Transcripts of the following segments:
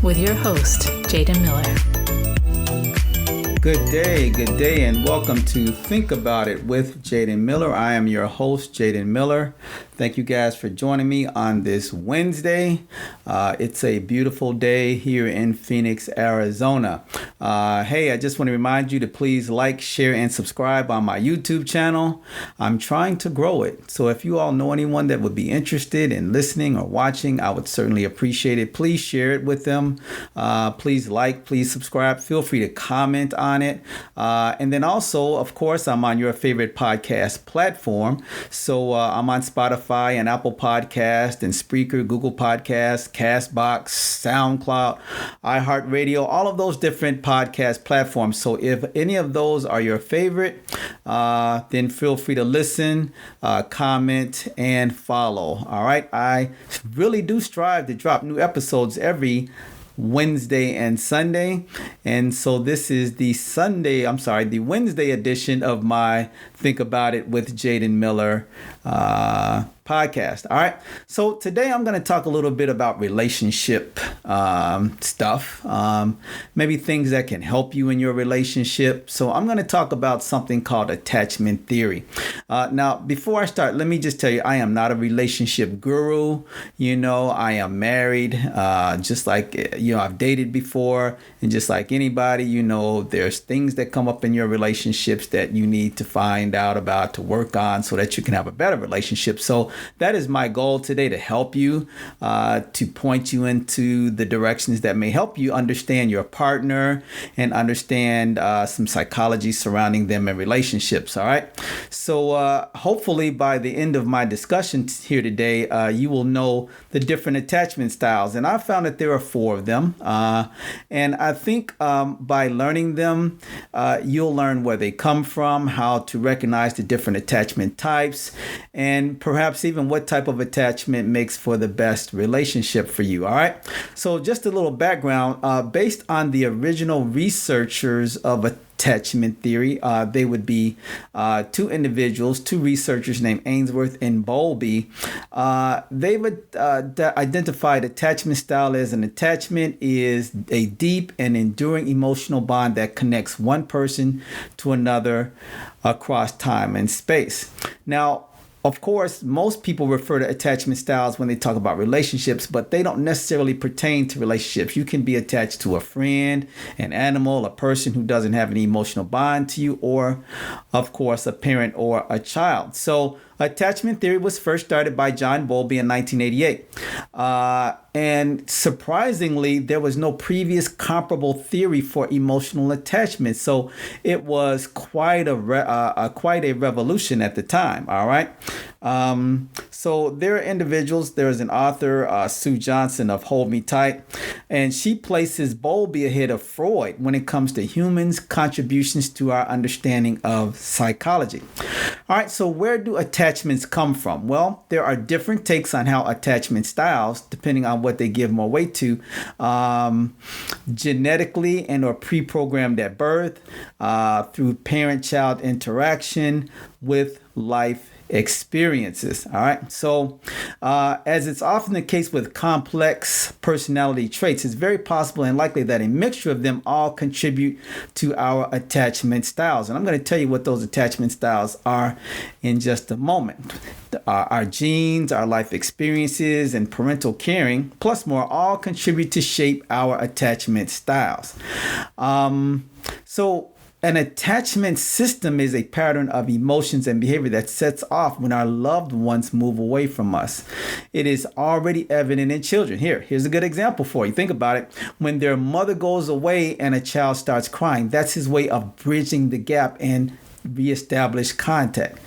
with your host, Jaden Miller. Good day, and welcome to Think About It with Jaden Miller. I am your host, Jaden Miller. Thank you guys for joining me on this Wednesday. It's a beautiful day here in Phoenix, Arizona. Hey, I just want to remind you to please like, share, and subscribe on my YouTube channel. I'm trying to grow it. So if you all know anyone that would be interested in listening or watching, I would certainly appreciate it. Please share it with them. Please like, please subscribe. Feel free to comment on it. And then also, of course, I'm on your favorite podcast platform. So I'm on Spotify and Apple Podcast and Spreaker, Google Podcasts, Castbox, SoundCloud, iHeartRadio, all of those different podcast platforms. So if any of those are your favorite, then feel free to listen, comment, and follow. All right. I really do strive to drop new episodes every Wednesday and Sunday. And so this is the Wednesday edition of my Think About It with Jaden Miller podcast. All right. So today I'm going to talk a little bit about relationship stuff, maybe things that can help you in your relationship. So I'm going to talk about something called attachment theory. Now, before I start, let me just tell you, I am not a relationship guru. I am married, just like, I've dated before, and just like anybody, there's things that come up in your relationships that you need to find out about, to work on so that you can have a better relationship. So that is my goal today, to help you, to point you into the directions that may help you understand your partner and understand some psychology surrounding them and relationships. All right. So hopefully by the end of my discussion here today, you will know the different attachment styles. And I found that there are 4 of them. And I think by learning them, you'll learn where they come from, how to recognize the different attachment types, and perhaps even what type of attachment makes for the best relationship for you. All right. So just a little background, based on the original researchers of attachment theory, they would be 2 researchers named Ainsworth and Bowlby. They've identified attachment style as an attachment is a deep and enduring emotional bond that connects one person to another across time and space. Now, of course, most people refer to attachment styles when they talk about relationships, but they don't necessarily pertain to relationships. You can be attached to a friend, an animal, a person who doesn't have an emotional bond to you, or, of course, a parent or a child. So attachment theory was first started by John Bowlby in 1988. And surprisingly, there was no previous comparable theory for emotional attachment. So it was quite a revolution at the time. All right. So there are individuals. There is an author, Sue Johnson of Hold Me Tight, and she places Bowlby ahead of Freud when it comes to humans' contributions to our understanding of psychology. All right. So where do attachments come from? Well, there are different takes on how attachment styles, depending on what they give more weight to, genetically and or pre-programmed at birth, through parent-child interaction with life experiences. All right. So as it's often the case with complex personality traits, it's very possible and likely that a mixture of them all contribute to our attachment styles. And I'm going to tell you what those attachment styles are in just a moment. Our genes, our life experiences, and parental caring, plus more, all contribute to shape our attachment styles. So an attachment system is a pattern of emotions and behavior that sets off when our loved ones move away from us. It is already evident in children. Here's a good example for you. Think about it. When their mother goes away and a child starts crying, that's his way of bridging the gap and reestablish contact.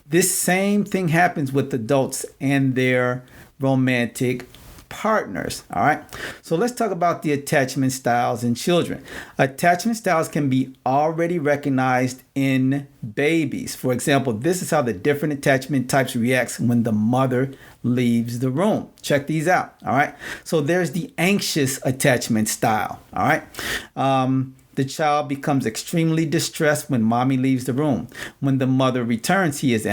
This same thing happens with adults and their romantic partners. All right. So let's talk about the attachment styles in children. Attachment styles can be already recognized in babies. For example, this is how the different attachment types react when the mother leaves the room. Check these out. All right. So there's the anxious attachment style. All right. The child becomes extremely distressed when mommy leaves the room. When the mother returns, he is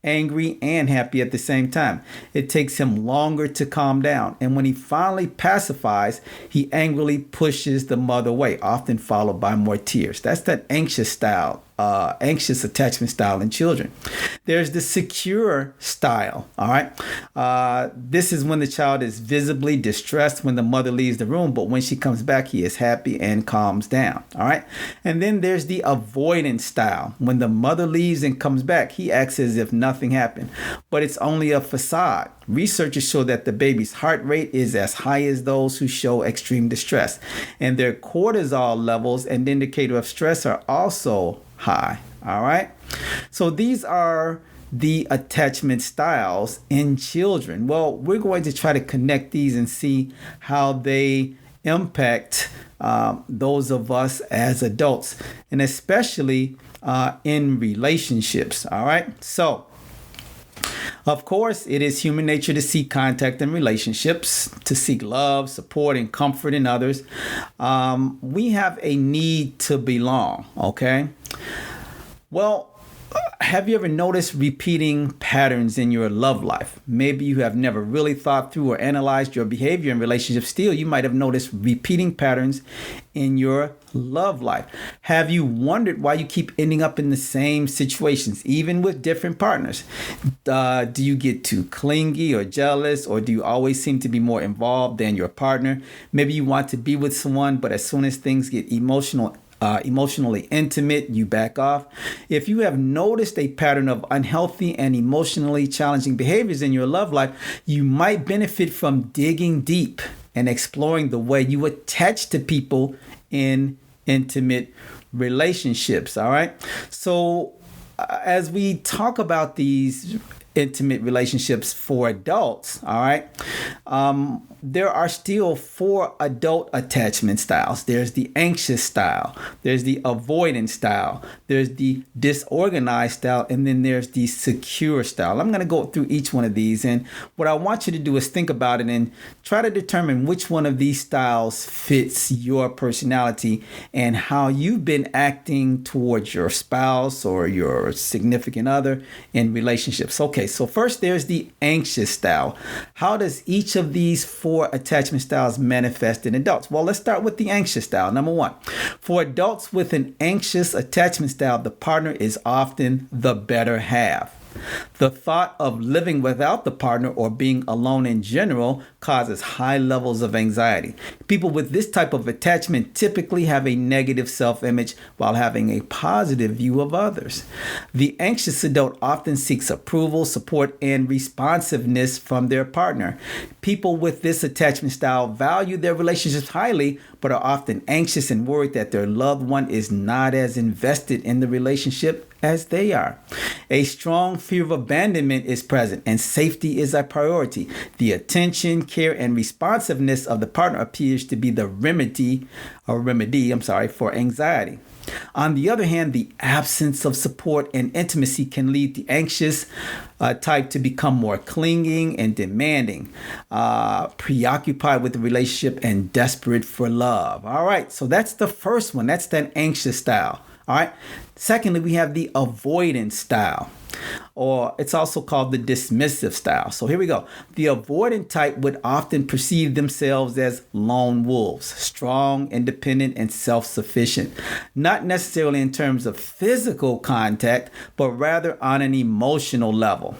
angry, and happy at the same time. It takes him longer to calm down. And when he finally pacifies, he angrily pushes the mother away, often followed by more tears. That's that anxious style. Anxious attachment style in children. There's the secure style. All right. This is when the child is visibly distressed when the mother leaves the room, but when she comes back, he is happy and calms down. All right. And then there's the avoidance style. When the mother leaves and comes back, he acts as if nothing happened, but it's only a facade. Researchers show that the baby's heart rate is as high as those who show extreme distress, and their cortisol levels, an indicator of stress, are also high. All right. So these are the attachment styles in children. Well, we're going to try to connect these and see how they impact those of us as adults, and especially in relationships. All right. So, of course, it is human nature to seek contact in relationships, to seek love, support, and comfort in others. We have a need to belong, okay? Well, have you ever noticed repeating patterns in your love life? Maybe you have never really thought through or analyzed your behavior in relationships. Still, you might have noticed repeating patterns in your love life. Have you wondered why you keep ending up in the same situations, even with different partners? Do you get too clingy or jealous, or do you always seem to be more involved than your partner? Maybe you want to be with someone, but as soon as things get emotionally intimate, you back off. If you have noticed a pattern of unhealthy and emotionally challenging behaviors in your love life, you might benefit from digging deep and exploring the way you attach to people in intimate relationships. All right. So as we talk about these intimate relationships for adults, all right, there are still 4 adult attachment styles. There's the anxious style, there's the avoidant style, there's the disorganized style, and then there's the secure style. I'm going to go through each one of these, and what I want you to do is think about it and try to determine which one of these styles fits your personality and how you've been acting towards your spouse or your significant other in relationships. Okay, so first there's the anxious style. How does each of these 4 attachment styles manifest in adults? Well, let's start with the anxious style. Number 1, for adults with an anxious attachment style, the partner is often the better half. The thought of living without the partner or being alone in general causes high levels of anxiety. People with this type of attachment typically have a negative self-image while having a positive view of others. The anxious adult often seeks approval, support, and responsiveness from their partner. People with this attachment style value their relationships highly, but are often anxious and worried that their loved one is not as invested in the relationship as they are. A strong fear of abandonment is present, and safety is a priority. The attention, care, and responsiveness of the partner appears to be the remedy for anxiety. On the other hand, the absence of support and intimacy can lead the anxious type to become more clinging and demanding, preoccupied with the relationship and desperate for love. All right, so that's the first one. That's that anxious style. All right. Secondly, we have the avoidance style, or it's also called the dismissive style. So here we go. The avoidant type would often perceive themselves as lone wolves, strong, independent, and self-sufficient, not necessarily in terms of physical contact, but rather on an emotional level.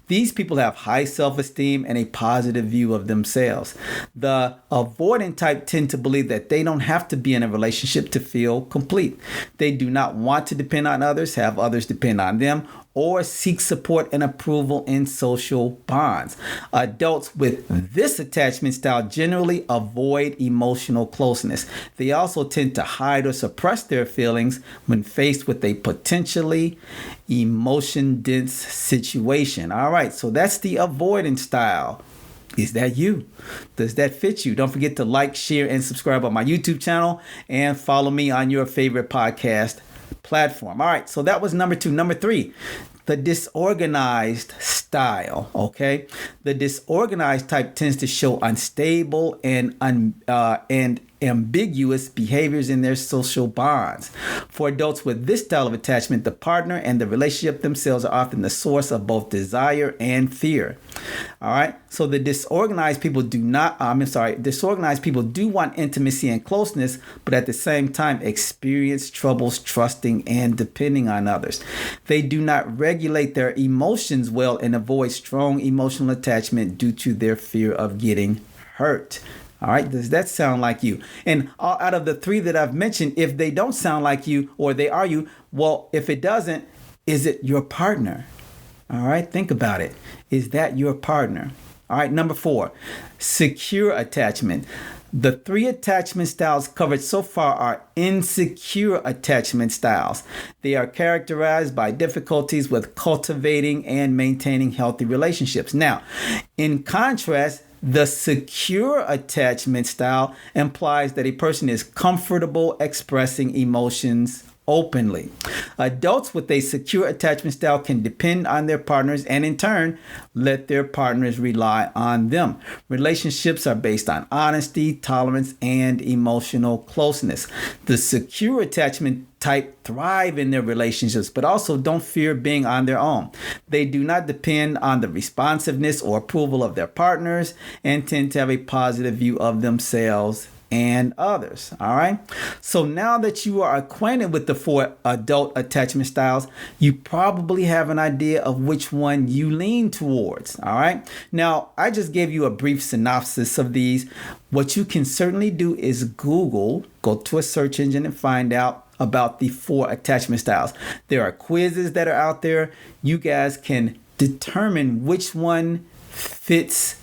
These people have high self-esteem and a positive view of themselves. The avoidant type tend to believe that they don't have to be in a relationship to feel complete. They do not want to depend on others, have others depend on them, or seek support and approval in social bonds. Adults with this attachment style generally avoid emotional closeness. They also tend to hide or suppress their feelings when faced with a potentially emotion-dense situation. All right, so that's the avoidance style. Is that you? Does that fit you? Don't forget to like, share, and subscribe on my YouTube channel, and follow me on your favorite podcast platform. All right, so that was number 2. Number 3, the disorganized style. Okay, the disorganized type tends to show unstable and ambiguous behaviors in their social bonds. For adults with this style of attachment, the partner and the relationship themselves are often the source of both desire and fear. All right. So the disorganized people do want intimacy and closeness, but at the same time experience troubles trusting and depending on others. They do not regulate their emotions well and avoid strong emotional attachment due to their fear of getting hurt. All right, does that sound like you? And out of the three that I've mentioned, if they don't sound like you or they are you, well, if it doesn't, is it your partner? All right, think about it. Is that your partner? All right, number 4, secure attachment. The 3 attachment styles covered so far are insecure attachment styles. They are characterized by difficulties with cultivating and maintaining healthy relationships. Now, in contrast, the secure attachment style implies that a person is comfortable expressing emotions openly. Adults with a secure attachment style can depend on their partners and in turn let their partners rely on them. Relationships are based on honesty, tolerance, and emotional closeness. The secure attachment type thrive in their relationships, but also don't fear being on their own. They do not depend on the responsiveness or approval of their partners and tend to have a positive view of themselves and others. All right. So now that you are acquainted with the 4 adult attachment styles, you probably have an idea of which one you lean towards. All right. Now, I just gave you a brief synopsis of these. What you can certainly do is go to a search engine and find out about the 4 attachment styles. There are quizzes that are out there. You guys can determine which one fits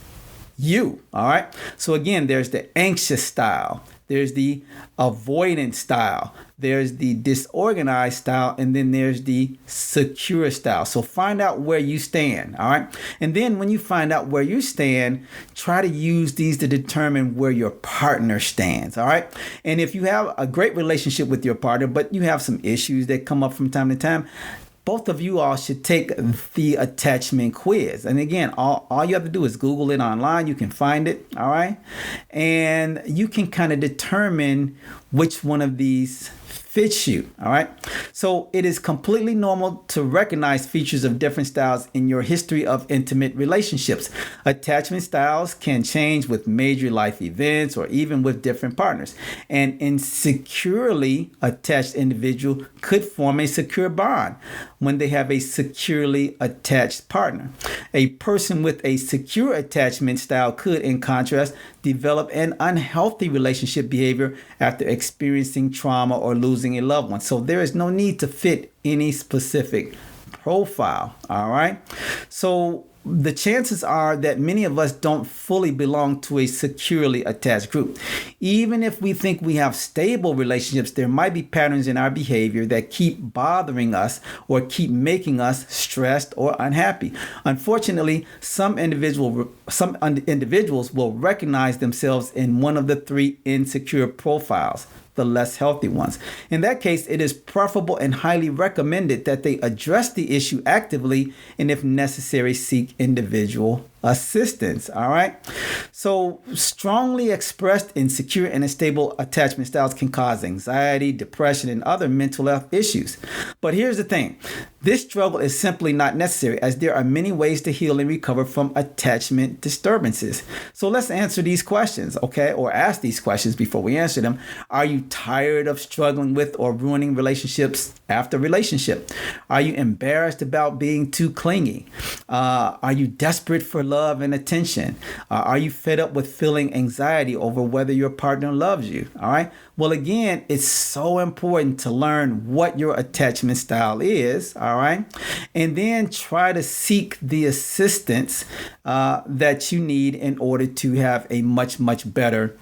you. All right. So again, there's the anxious style, there's the avoidant style, there's the disorganized style, and then there's the secure style. So find out where you stand. All right. And then when you find out where you stand, try to use these to determine where your partner stands. All right. And if you have a great relationship with your partner, but you have some issues that come up from time to time, both of you all should take the attachment quiz. And again, all you have to do is Google it online. You can find it. All right. And you can kind of determine which one of these fits you. All right. So it is completely normal to recognize features of different styles in your history of intimate relationships. Attachment styles can change with major life events or even with different partners. An insecurely attached individual could form a secure bond when they have a securely attached partner. A person with a secure attachment style could, in contrast, develop an unhealthy relationship behavior after experiencing trauma or losing a loved one. So there is no need to fit any specific profile. All right. So the chances are that many of us don't fully belong to a securely attached group. Even if we think we have stable relationships, there might be patterns in our behavior that keep bothering us or keep making us stressed or unhappy. Unfortunately, some individuals will recognize themselves in one of the 3 insecure profiles, the less healthy ones. In that case, it is preferable and highly recommended that they address the issue actively and, if necessary, seek individual assistance. All right. So strongly expressed insecure and unstable attachment styles can cause anxiety, depression, and other mental health issues. But here's the thing. This struggle is simply not necessary, as there are many ways to heal and recover from attachment disturbances. So let's answer these questions, okay? Or ask these questions before we answer them. Are you tired of struggling with or ruining relationships after relationship? Are you embarrassed about being too clingy? Are you desperate for love and attention? Are you fed up with feeling anxiety over whether your partner loves you? All right. Well, again, it's so important to learn what your attachment style is. All right. And then try to seek the assistance that you need in order to have a much, much better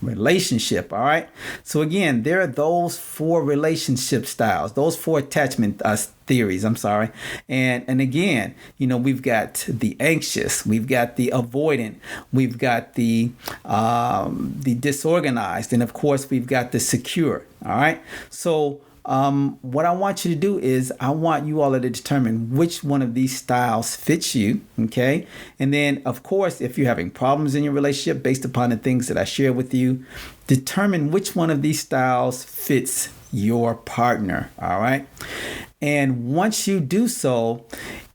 relationship. All right. So again, there are those 4 relationship styles, those 4 attachment theories. And again, we've got the anxious, we've got the avoidant, we've got the disorganized, and of course we've got the secure. All right. So what I want you to do is I want you all to determine which one of these styles fits you. Okay. And then, of course, if you're having problems in your relationship based upon the things that I share with you, determine which one of these styles fits your partner. All right. And once you do so,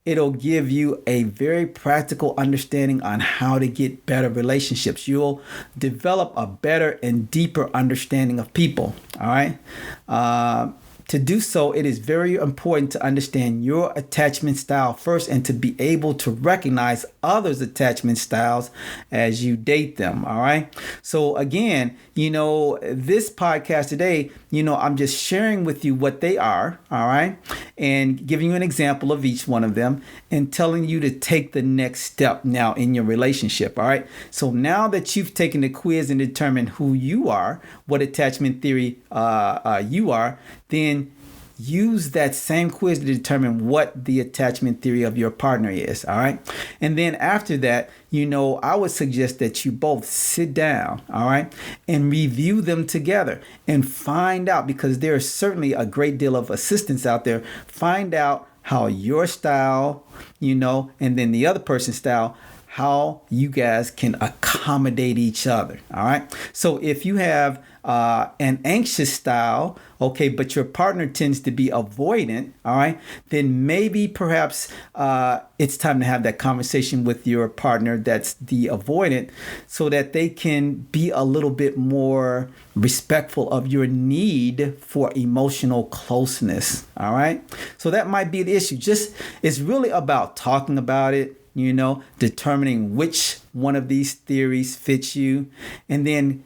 it'll give you a very practical understanding on how to get better relationships. You'll develop a better and deeper understanding of people. All right. To do so, it is very important to understand your attachment style first and to be able to recognize others' attachment styles as you date them. All right. So again, this podcast today, I'm just sharing with you what they are. All right. And giving you an example of each one of them and telling you to take the next step now in your relationship. All right. So now that you've taken the quiz and determined who you are, what attachment theory you are, then use that same quiz to determine what the attachment theory of your partner is. All right. And then after that, I would suggest that you both sit down, all right, and review them together and find out, because there is certainly a great deal of assistance out there. Find out how your style, and then the other person's style, how you guys can accommodate each other. All right. So if you have an anxious style, okay, but your partner tends to be avoidant, all right, then maybe perhaps it's time to have that conversation with your partner that's the avoidant so that they can be a little bit more respectful of your need for emotional closeness. All right. So that might be the issue. It's really about talking about it, determining which one of these theories fits you, and then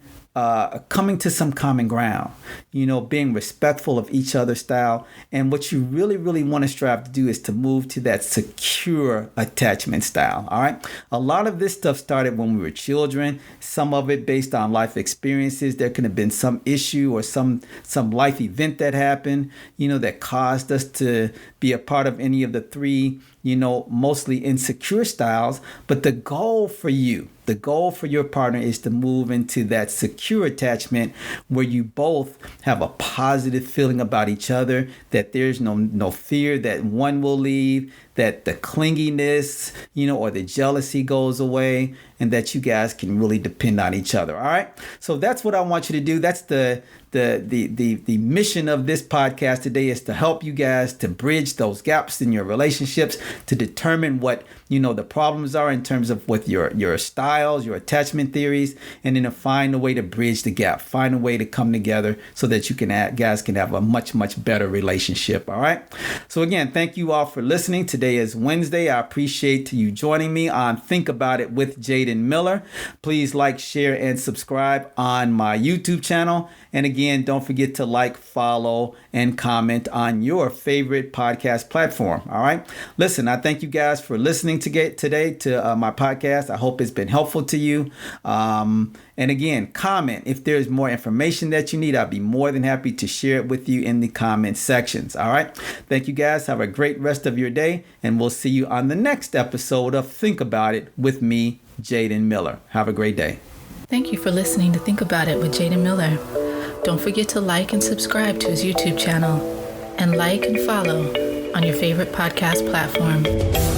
coming to some common ground, being respectful of each other's style. And what you really, really want to strive to do is to move to that secure attachment style. All right. A lot of this stuff started when we were children, some of it based on life experiences. There could have been some issue or some life event that happened, that caused us to be a part of any of the three, mostly insecure styles. But the goal for your partner is to move into that secure attachment where you both have a positive feeling about each other, that there's no fear that one will leave, that the clinginess, or the jealousy goes away, and that you guys can really depend on each other. All right. So that's what I want you to do. That's the mission of this podcast today, is to help you guys to bridge those gaps in your relationships, to determine what, the problems are in terms of with your styles, your attachment theories, and then to find a way to bridge the gap, find a way to come together so that you guys can have a much, much better relationship. All right. So again, thank you all for listening. Today is Wednesday. I appreciate you joining me on Think About It with Jaden Miller. Please like, share, and subscribe on my YouTube channel. And again, don't forget to like, follow, and comment on your favorite podcast platform. All right. Listen, I thank you guys for listening today to my podcast. I hope it's been helpful to you. And again, comment if there's more information that you need. I'll be more than happy to share it with you in the comment sections. All right. Thank you guys. Have a great rest of your day. And we'll see you on the next episode of Think About It with me, Jaden Miller. Have a great day. Thank you for listening to Think About It with Jaden Miller. Don't forget to like and subscribe to his YouTube channel, and like and follow on your favorite podcast platform.